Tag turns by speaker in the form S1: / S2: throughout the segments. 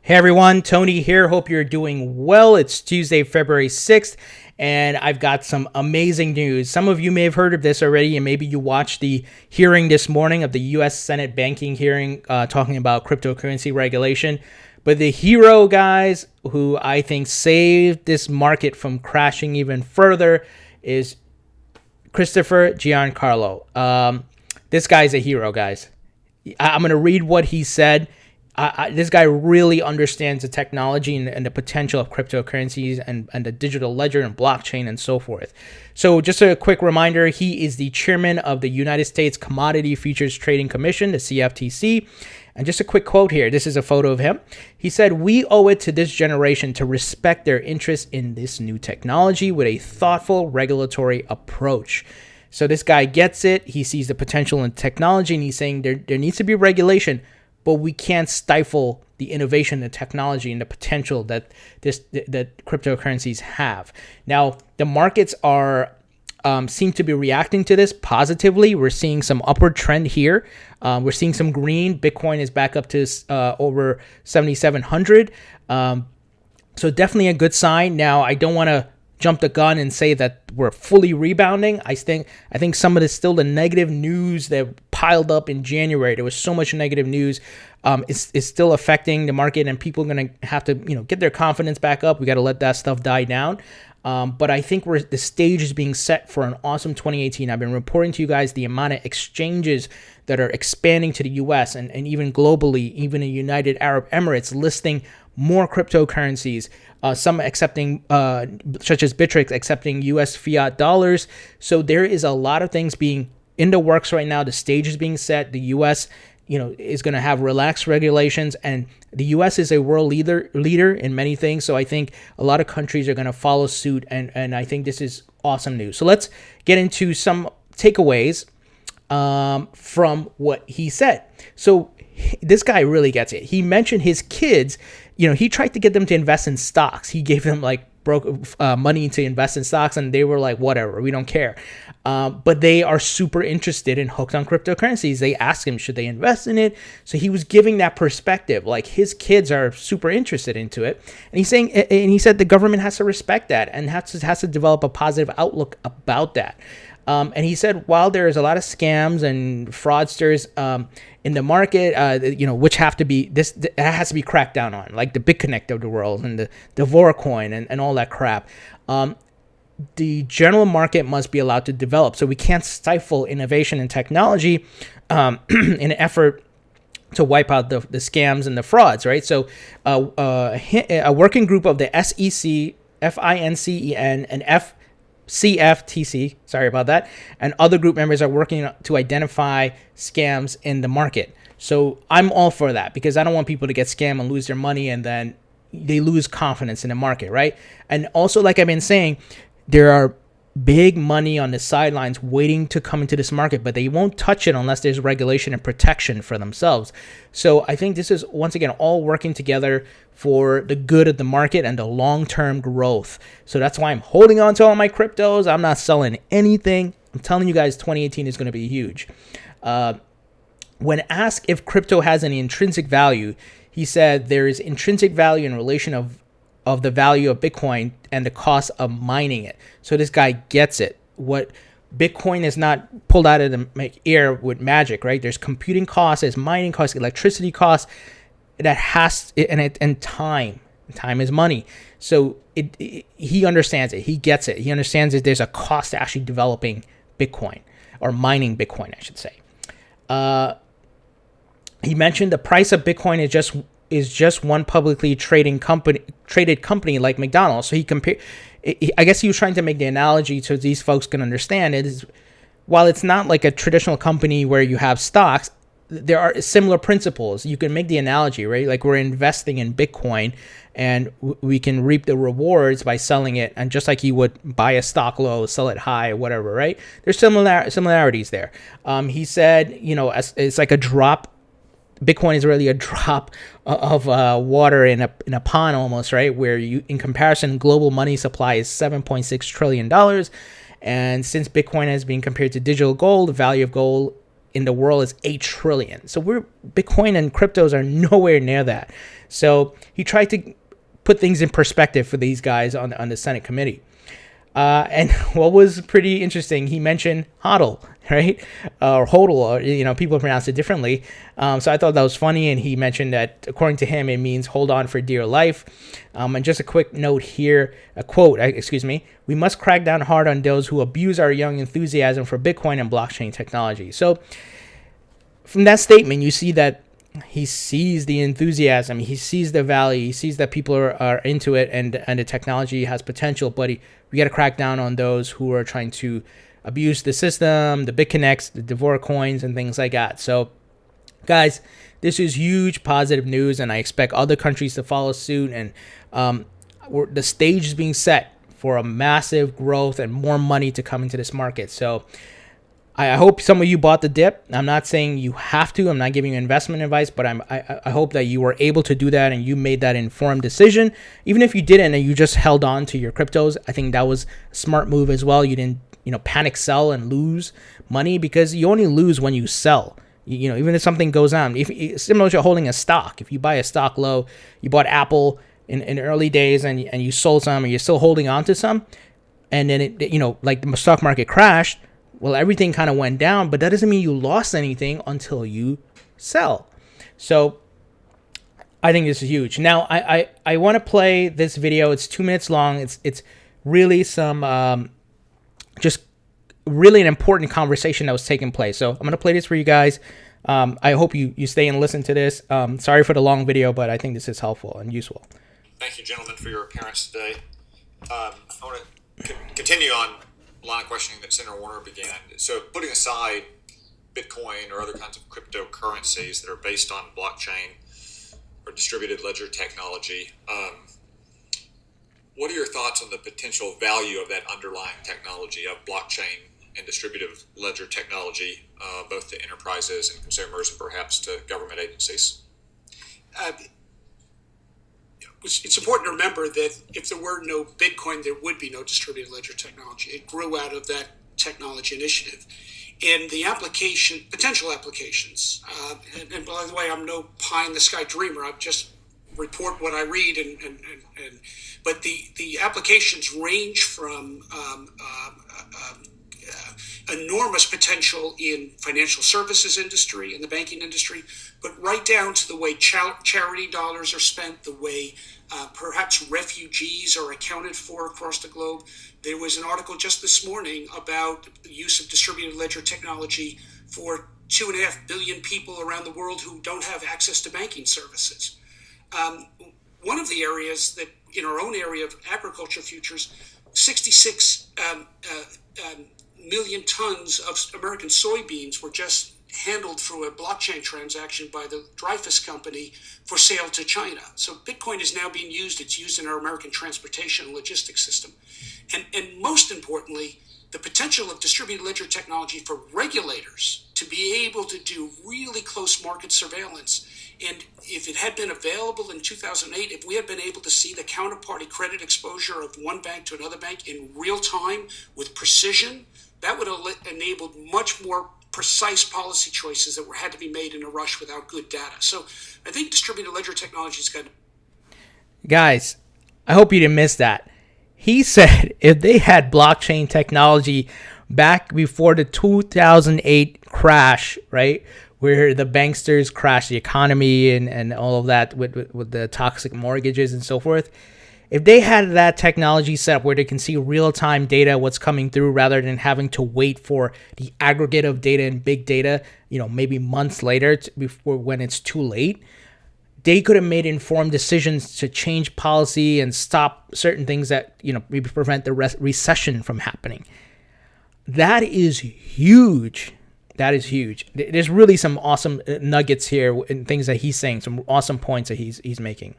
S1: Hey everyone, Tony here. Hope you're doing well. It's Tuesday, February 6th, and I've got some amazing news. Some of you may have heard of this already, and maybe you watched the hearing this morning of the U.S. Senate banking hearing talking about cryptocurrency regulation. But the hero, guys, who I think saved this market from crashing even further is Christopher Giancarlo. This guy's a hero, guys. I'm going to read what he said. This guy really understands the technology and the potential of cryptocurrencies and the digital ledger and blockchain and so forth. So just a quick reminder, he is the chairman of the United States Commodity Futures Trading Commission, the CFTC. And just a quick quote here. This is a photo of him. He said, "We owe it to this generation to respect their interest in this new technology with a thoughtful regulatory approach." So this guy gets it. He sees the potential in technology, and he's saying there needs to be regulation, but we can't stifle the innovation, the technology, and the potential that that cryptocurrencies have. Now, the markets are seem to be reacting to this positively. We're seeing some upward trend here. We're seeing some green. Bitcoin is back up to over 7,700. So definitely a good sign. Now, I don't want to jump the gun and say that we're fully rebounding. I think some of still the negative news that piled up in January. There was so much negative news. It's still affecting the market, and people are going to have to get their confidence back up. We got to let that stuff die down. But I think the stage is being set for an awesome 2018. I've been reporting to you guys the amount of exchanges that are expanding to the U.S. and even globally, even in United Arab Emirates, listing more cryptocurrencies, some accepting, such as Bittrex, accepting U.S. fiat dollars. So there is a lot of things being in the works right now. The stage is being set. The U.S. is going to have relaxed regulations, and the U.S. is a world leader in many things. So I think a lot of countries are going to follow suit, and I think this is awesome news. So let's get into some takeaways from what he said. So this guy really gets it. He mentioned his kids. He tried to get them to invest in stocks. He gave them money to invest in stocks, and they were like, whatever, we don't care. But they are super interested and hooked on cryptocurrencies. They asked him, should they invest in it? So he was giving that perspective, like his kids are super interested into it. And he said the government has to respect that and has to develop a positive outlook about that. And he said, while there is a lot of scams and fraudsters in the market, which has to be cracked down on, like the BitConnect of the world and the Voracoin and all that crap. The general market must be allowed to develop. So we can't stifle innovation and technology in an effort to wipe out the scams and the frauds, right? So a working group of the SEC, FINCEN, and CFTC, sorry about that, and other group members are working to identify scams in the market. So I'm all for that, because I don't want people to get scammed and lose their money and then they lose confidence in the market, right? And also, like I've been saying, there are big money on the sidelines waiting to come into this market, but they won't touch it unless there's regulation and protection for themselves. So I think this is, once again, all working together for the good of the market and the long-term growth. So that's why I'm holding on to all my cryptos. I'm not selling anything. I'm telling you guys, 2018 is going to be huge. When asked if crypto has any intrinsic value, he said there is intrinsic value in relation of the value of Bitcoin and the cost of mining it. So this guy gets it. What Bitcoin is not pulled out of the air with magic, right? There's computing costs, there's mining costs, electricity costs, and time. Time is money. So he understands it. He gets it. He understands that there's a cost to actually developing Bitcoin, or mining Bitcoin, I should say. He mentioned the price of Bitcoin is just one publicly traded company like McDonald's. So I guess he was trying to make the analogy so these folks can understand it is, while it's not like a traditional company where you have stocks, there are similar principles. You can make the analogy, right? Like we're investing in Bitcoin and we can reap the rewards by selling it. And just like you would buy a stock low, sell it high, whatever, right? There's similarities there. He said, it's like a drop. Bitcoin is really a drop of water in a pond almost, right? Where in comparison, global money supply is $7.6 trillion. And since Bitcoin has been compared to digital gold, the value of gold in the world is 8 trillion. So Bitcoin and cryptos are nowhere near that. So he tried to put things in perspective for these guys on the Senate committee. And what was pretty interesting, he mentioned HODL, right? Or HODL, or, people pronounce it differently. So I thought that was funny. And he mentioned that, according to him, it means hold on for dear life. And just a quick note here, a quote, we must crack down hard on those who abuse our young enthusiasm for Bitcoin and blockchain technology. So from that statement, you see that he sees the enthusiasm, he sees the value, he sees that people are into it, and the technology has potential, but we got to crack down on those who are trying to abuse the system, the BitConnects, the Devora coins, and things like that. So, guys, this is huge positive news, and I expect other countries to follow suit, and the stage is being set for a massive growth and more money to come into this market. So I hope some of you bought the dip. I'm not saying you have to. I'm not giving you investment advice, but I hope that you were able to do that and you made that informed decision. Even if you didn't and you just held on to your cryptos, I think that was a smart move as well. You didn't, panic sell and lose money, because you only lose when you sell. Even if something goes on, similar to holding a stock. If you buy a stock low, you bought Apple in early days and you sold some, and you're still holding on to some, and then like the stock market crashed. Well, everything kind of went down, but that doesn't mean you lost anything until you sell. So I think this is huge. Now, I want to play this video. It's 2 minutes long. It's really some just really an important conversation that was taking place. So I'm going to play this for you guys. I hope you stay and listen to this. Sorry for the long video, but I think this is helpful and useful.
S2: Thank you, gentlemen, for your appearance today. I want to continue on line of questioning that Senator Warner began. So putting aside Bitcoin or other kinds of cryptocurrencies that are based on blockchain or distributed ledger technology, what are your thoughts on the potential value of that underlying technology of blockchain and distributed ledger technology, both to enterprises and consumers and perhaps to government agencies?
S3: It's important to remember that if there were no Bitcoin, there would be no distributed ledger technology. It grew out of that technology initiative. And the potential applications, and by the way, I'm no pie in the sky dreamer. I just report what I read, but the applications range from enormous potential in financial services industry and the banking industry, but right down to the way charity dollars are spent, the way perhaps refugees are accounted for across the globe. There was an article just this morning about the use of distributed ledger technology for 2.5 billion people around the world who don't have access to banking services. One of the areas that, in our own area of agriculture futures, 66 million tons of American soybeans were just handled through a blockchain transaction by the Dreyfus Company for sale to China. So Bitcoin is now being used. It's used in our American transportation and logistics system. And most importantly, the potential of distributed ledger technology for regulators to be able to do really close market surveillance. And if it had been available in 2008, if we had been able to see the counterparty credit exposure of one bank to another bank in real time with precision, that would have enabled much more precise policy choices that had to be made in a rush without good data. So I think distributed ledger technology is good.
S1: Guys, I hope you didn't miss that. He said if they had blockchain technology back before the 2008 crash, right, where the banksters crashed the economy and all of that with the toxic mortgages and so forth, if they had that technology set up where they can see real-time data, what's coming through, rather than having to wait for the aggregate of data and big data, maybe months later before when it's too late, they could have made informed decisions to change policy and stop certain things that, maybe prevent the recession from happening. That is huge. That is huge. There's really some awesome nuggets here and things that he's saying, some awesome points that he's making.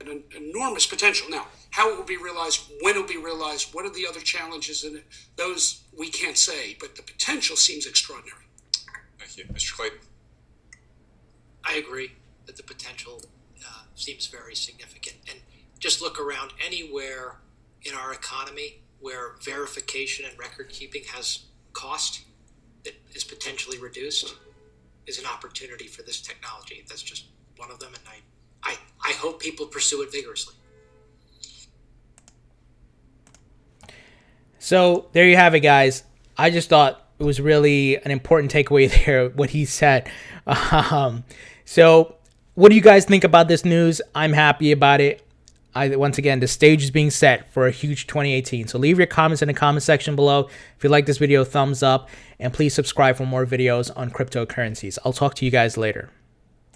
S3: An enormous potential. Now, how it will be realized, when it will be realized, what are the other challenges in it, those we can't say, but the potential seems extraordinary.
S2: Thank you. Mr. Clayton?
S4: I agree that the potential seems very significant. And just look around anywhere in our economy where verification and record keeping has cost, that is potentially reduced is an opportunity for this technology. That's just one of them, and I hope people pursue it vigorously.
S1: So there you have it, guys. I just thought it was really an important takeaway there, what he said. So what do you guys think about this news? I'm happy about it. Once again, the stage is being set for a huge 2018. So leave your comments in the comment section below. If you like this video, thumbs up. And please subscribe for more videos on cryptocurrencies. I'll talk to you guys later.